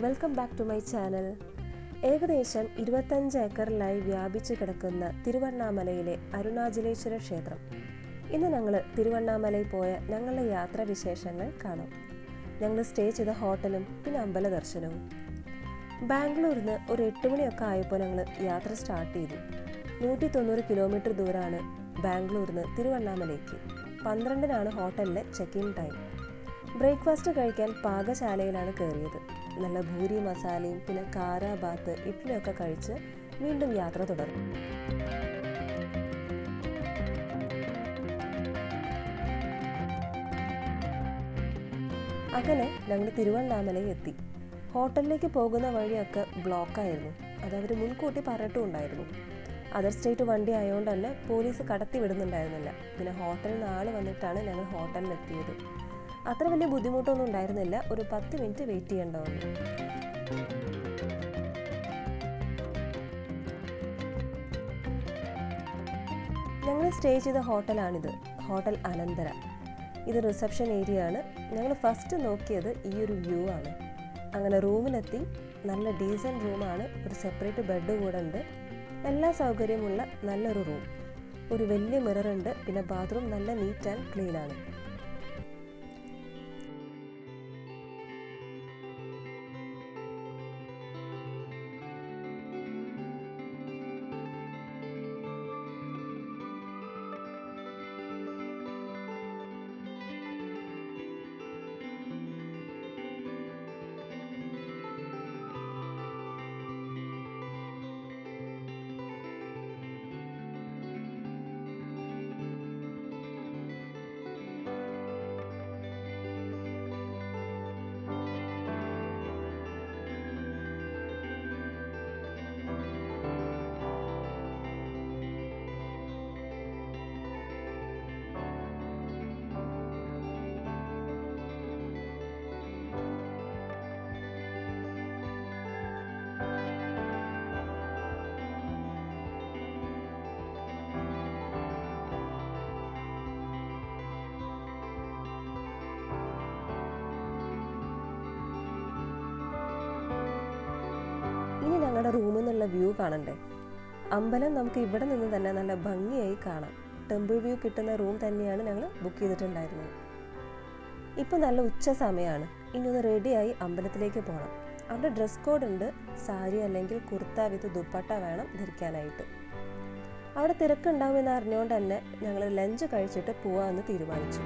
Welcome back to my channel. ഏകദേശം 25 ഏക്കറിലായി വ്യാപിച്ചു കിടക്കുന്ന തിരുവണ്ണാമലയിലെ അരുണാചലേശ്വര ക്ഷേത്രം. ഇന്ന് ഞങ്ങൾ തിരുവണ്ണാമലയിൽ പോയ ഞങ്ങളുടെ യാത്രാവിശേഷങ്ങൾ കാണാം. ഞങ്ങൾ സ്റ്റേ ചെയ്ത ഹോട്ടലും പിന്നെ അമ്പല ദർശനവും. ബാംഗ്ലൂരിൽ നിന്ന് ഒരു 8 മണിയൊക്കെ ആയപ്പോൾ ഞങ്ങൾ യാത്ര സ്റ്റാർട്ട് ചെയ്തു. 190 കിലോമീറ്റർ ദൂരമാണ് ബാംഗ്ലൂരിൽ നിന്ന് തിരുവണ്ണാമലയ്ക്ക്. 12-നാണ് ഹോട്ടലിലെ ചെക്ക് ഇൻ ടൈം. ബ്രേക്ക്ഫാസ്റ്റ് കഴിക്കാൻ പാകശാലയിലാണ് കയറിയത്. നല്ല ഭൂരി മസാലയും പിന്നെ കാര ബാത്ത് ഇഡ്ഡലിയൊക്കെ കഴിച്ച് വീണ്ടും യാത്ര തുടർന്നു. അങ്ങനെ ഞങ്ങൾ തിരുവണ്ണാമലയിൽ എത്തി. ഹോട്ടലിലേക്ക് പോകുന്ന വഴിയൊക്കെ ബ്ലോക്കായിരുന്നു. അതവർ മുൻകൂട്ടി പറഞ്ഞിട്ടും ഉണ്ടായിരുന്നു. അതർ സ്റ്റേറ്റ് വണ്ടി ആയതുകൊണ്ട് തന്നെ പോലീസ് കടത്തി വിടുന്നുണ്ടായിരുന്നില്ല. പിന്നെ ഹോട്ടലിൽ നിന്ന് ആൾ വന്നിട്ടാണ് ഞങ്ങൾ ഹോട്ടലിലെത്തിയത്. അത്ര വലിയ ബുദ്ധിമുട്ടൊന്നും ഉണ്ടായിരുന്നില്ല. ഒരു 10 മിനിറ്റ് വെയിറ്റ് ചെയ്യേണ്ട വന്നു. ഞങ്ങൾ സ്റ്റേ ചെയ്ത ഹോട്ടലാണിത്, ഹോട്ടൽ അനന്തര. ഇത് റിസപ്ഷൻ ഏരിയ ആണ്. ഞങ്ങൾ ഫസ്റ്റ് നോക്കിയത് ഈ ഒരു വ്യൂ ആണ്. അങ്ങനെ റൂമിലെത്തി. നല്ല ഡീസൻറ്റ് റൂമാണ്. ഒരു സെപ്പറേറ്റ് ബെഡ് കൂടെ ഉണ്ട്. എല്ലാ സൗകര്യമുള്ള നല്ലൊരു റൂം. ഒരു വലിയ മിറർ ഉണ്ട്. പിന്നെ ബാത്റൂം നല്ല നീറ്റ് ആൻഡ് ക്ലീൻ ആണ്. ഇനി ഞങ്ങളുടെ റൂമിൽ നിന്നുള്ള വ്യൂ കാണണ്ടേ? അമ്പലം നമുക്ക് ഇവിടെ നിന്ന് തന്നെ നല്ല ഭംഗിയായി കാണാം. ടെമ്പിൾ വ്യൂ കിട്ടുന്ന റൂം തന്നെയാണ് ഞങ്ങൾ ബുക്ക് ചെയ്തിട്ടുണ്ടായിരുന്നത്. ഇപ്പം നല്ല ഉച്ച സമയമാണ്. ഇനി ഒന്ന് റെഡിയായി അമ്പലത്തിലേക്ക് പോകണം. അവിടെ ഡ്രസ് കോഡ് ഉണ്ട്. സാരി അല്ലെങ്കിൽ കുർത്ത വിത്ത് ദുപ്പട്ട വേണം ധരിക്കാനായിട്ട്. അവിടെ തിരക്കുണ്ടാവുമെന്ന് അറിഞ്ഞുകൊണ്ട് തന്നെ ഞങ്ങൾ ലഞ്ച് കഴിച്ചിട്ട് പോവാമെന്ന് തീരുമാനിച്ചു.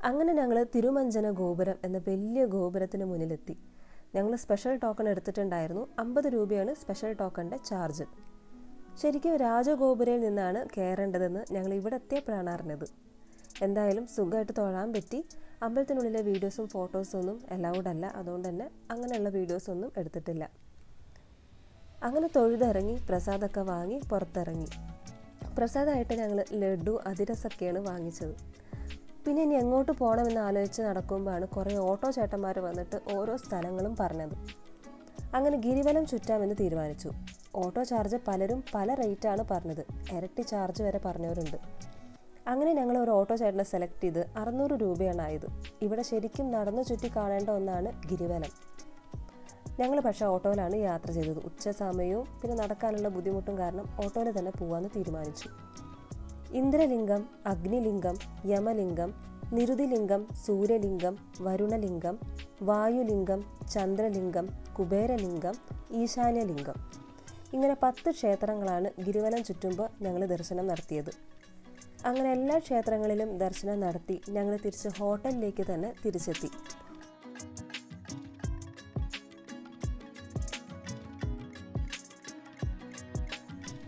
അങ്ങനെ ഞങ്ങൾ തിരുമഞ്ജന ഗോപുരം എന്ന വലിയ ഗോപുരത്തിന് മുന്നിലെത്തി. ഞങ്ങൾ സ്പെഷ്യൽ ടോക്കൺ എടുത്തിട്ടുണ്ടായിരുന്നു. 50 രൂപയാണ് സ്പെഷ്യൽ ടോക്കണിൻ്റെ ചാർജ്. ശരിക്കും രാജഗോപുരയിൽ നിന്നാണ് കയറേണ്ടതെന്ന് ഞങ്ങൾ ഇവിടെ എത്തിയപ്പോഴാണ് അറിഞ്ഞത്. എന്തായാലും സുഖമായിട്ട് തൊഴാൻ പറ്റി. അമ്പലത്തിനുള്ളിലെ വീഡിയോസും ഫോട്ടോസും ഒന്നും അലൗഡ് അല്ല. അതുകൊണ്ട് തന്നെ അങ്ങനെയുള്ള വീഡിയോസൊന്നും എടുത്തിട്ടില്ല. അങ്ങനെ തൊഴുതിറങ്ങി പ്രസാദമൊക്കെ വാങ്ങി പുറത്തിറങ്ങി. പ്രസാദമായിട്ട് ഞങ്ങൾ ലഡു അതിരസൊക്കെയാണ് വാങ്ങിച്ചത്. പിന്നെ ഇനി എങ്ങോട്ട് പോകണമെന്ന് ആലോചിച്ച് നടക്കുമ്പോഴാണ് കുറേ ഓട്ടോ ചേട്ടന്മാർ വന്നിട്ട് ഓരോ സ്ഥലങ്ങളും പറഞ്ഞത്. അങ്ങനെ ഗിരിവലം ചുറ്റാമെന്ന് തീരുമാനിച്ചു. ഓട്ടോ ചാർജ് പലരും പല റേറ്റാണ് പറഞ്ഞത്. ഇരട്ടി ചാർജ് വരെ പറഞ്ഞവരുണ്ട്. അങ്ങനെ ഞങ്ങൾ ഒരു ഓട്ടോ ചേട്ടനെ സെലക്ട് ചെയ്ത് 600 രൂപയാണ് ആയത്. ഇവിടെ ശരിക്കും നടന്നു ചുറ്റി കാണേണ്ട ഒന്നാണ് ഗിരിവലം. ഞങ്ങൾ പക്ഷേ ഓട്ടോയിലാണ് യാത്ര ചെയ്തത്. ഉച്ച സമയവും പിന്നെ നടക്കാനുള്ള ബുദ്ധിമുട്ടും കാരണം ഓട്ടോയിൽ തന്നെ പോകാമെന്ന് തീരുമാനിച്ചു. ഇന്ദ്രലിംഗം, അഗ്നിലിംഗം, യമലിംഗം, നിരുതിലിംഗം, സൂര്യലിംഗം, വരുണലിംഗം, വായുലിംഗം, ചന്ദ്രലിംഗം, കുബേരലിംഗം, ഈശാന്യലിംഗം, ഇങ്ങനെ 10 ക്ഷേത്രങ്ങളാണ് ഗിരിവലം ചുറ്റുമ്പോൾ ഞങ്ങൾ ദർശനം നടത്തിയത്. അങ്ങനെ എല്ലാ ക്ഷേത്രങ്ങളിലും ദർശനം നടത്തി ഞങ്ങൾ തിരിച്ച് ഹോട്ടലിലേക്ക് തന്നെ തിരിച്ചെത്തി.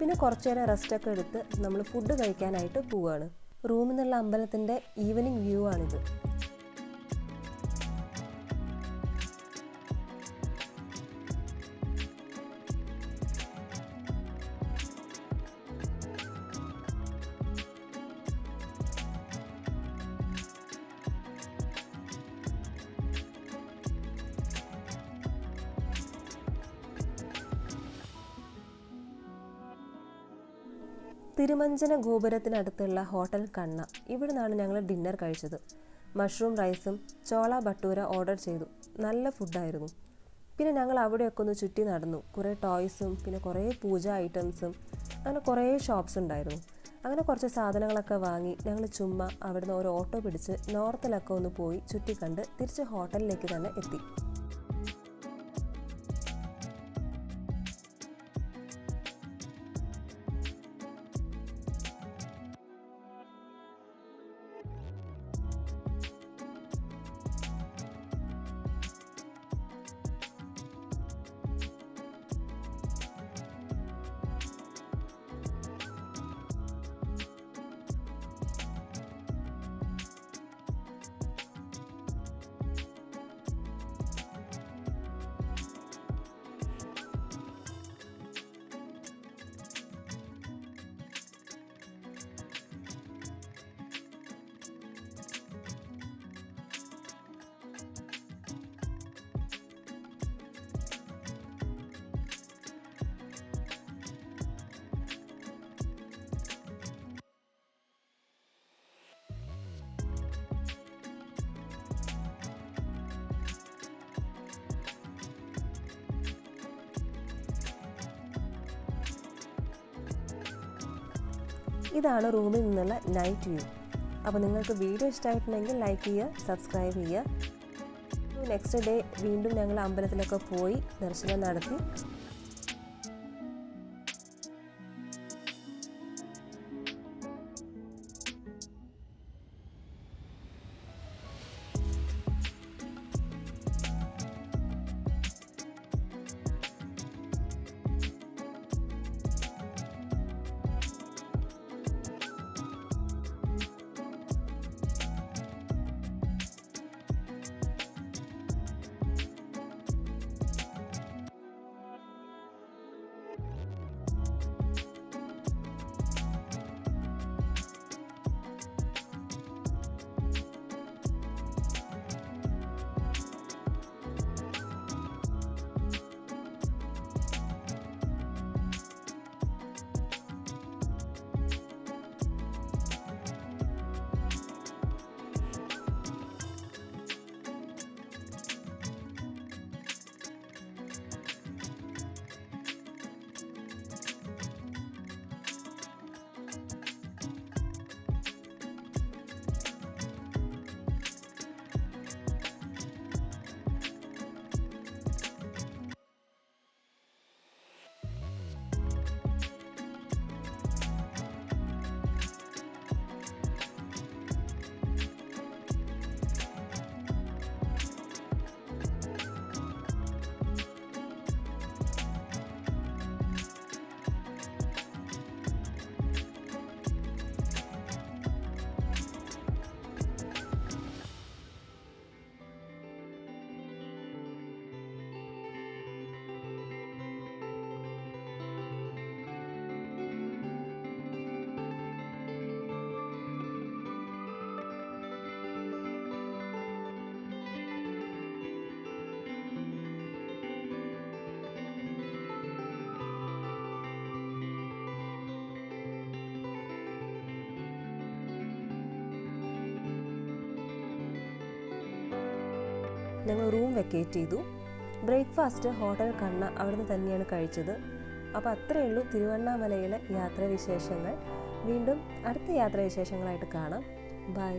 പിന്നെ കുറച്ചു നേരം റെസ്റ്റൊക്കെ എടുത്ത് നമ്മൾ ഫുഡ് കഴിക്കാനായിട്ട് പോവുകയാണ്. റൂമിൽ നിന്നുള്ള അമ്പലത്തിൻ്റെ ഈവനിങ് വ്യൂ ആണിത്. തിരുമഞ്ചന ഗോപുരത്തിനടുത്തുള്ള ഹോട്ടൽ കണ്ണ, ഇവിടെ നിന്നാണ് ഞങ്ങൾ ഡിന്നർ കഴിച്ചത്. മഷ്റൂം റൈസും ചോള ഭട്ടൂര ഓർഡർ ചെയ്തു. നല്ല ഫുഡായിരുന്നു. പിന്നെ ഞങ്ങൾ അവിടെയൊക്കെ ഒന്ന് ചുറ്റി നടന്നു. കുറേ ടോയ്സും പിന്നെ കുറേ പൂജ ഐറ്റംസും അങ്ങനെ കുറേ ഷോപ്സ് ഉണ്ടായിരുന്നു. അങ്ങനെ കുറച്ച് സാധനങ്ങളൊക്കെ വാങ്ങി ഞങ്ങൾ ചുമ്മാ അവിടുന്ന് ഒരു ഓട്ടോ പിടിച്ച് നോർത്തിലൊക്കെ ഒന്ന് പോയി ചുറ്റിക്കണ്ട് തിരിച്ച് ഹോട്ടലിലേക്ക് തന്നെ എത്തി. ഇതാണ് റൂമിൽ നിന്നുള്ള നൈറ്റ് വ്യൂ. അപ്പോൾ നിങ്ങൾക്ക് വീഡിയോ ഇഷ്ടമായിട്ടുണ്ടെങ്കിൽ ലൈക്ക് ചെയ്യുക, സബ്സ്ക്രൈബ് ചെയ്യുക. നെക്സ്റ്റ് ഡേ വീണ്ടും ഞങ്ങൾ അമ്പലത്തിലൊക്കെ പോയി ദർശനം നടത്തി. ഞങ്ങൾ റൂം വെക്കേറ്റ് ചെയ്തു. ബ്രേക്ക്ഫാസ്റ്റ് ഹോട്ടൽ കണ്ണ അവിടുന്ന് തന്നെയാണ് കഴിച്ചത്. അപ്പോൾ അത്രയേ ഉള്ളൂ തിരുവണ്ണാമലയിലെ യാത്രാവിശേഷങ്ങൾ. വീണ്ടും അടുത്ത യാത്രാവിശേഷങ്ങളായിട്ട് കാണാം. ബൈ.